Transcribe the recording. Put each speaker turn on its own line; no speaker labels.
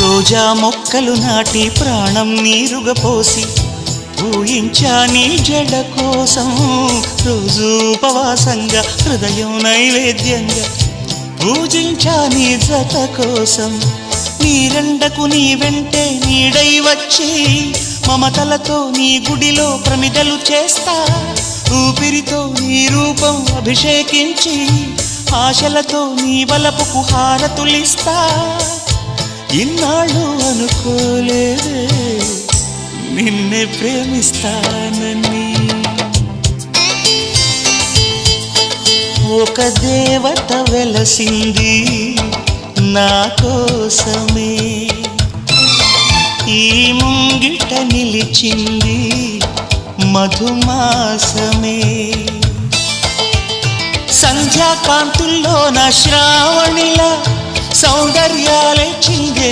రోజా మొక్కలు నాటి ప్రాణం నీరుగా పోసి ఊహించా నీ జడ కోసం రోజు ఉపవాసంగా హృదయం నైవేద్యంగా పూజించా నీ జత కోసం నీరెండకు నీ వెంటే నీడై వచ్చి మమతలతో నీ గుడిలో ప్రమిదలు చేస్తా ఊపిరితో నీ రూపం అభిషేకించి ఆశలతో నీ వలపుకు హారతులిస్తా ఇన్నాళ్ళు అనుకోలేదే నిన్నే ప్రేమిస్తానని ఒక దేవత వెలసింది నా కోసమే ఈ ముంగిట నిలిచింది మధుమాసమే సంధ్యాకాంతుల్లో నా శ్రావణిలా సౌందర్యాలే చిందే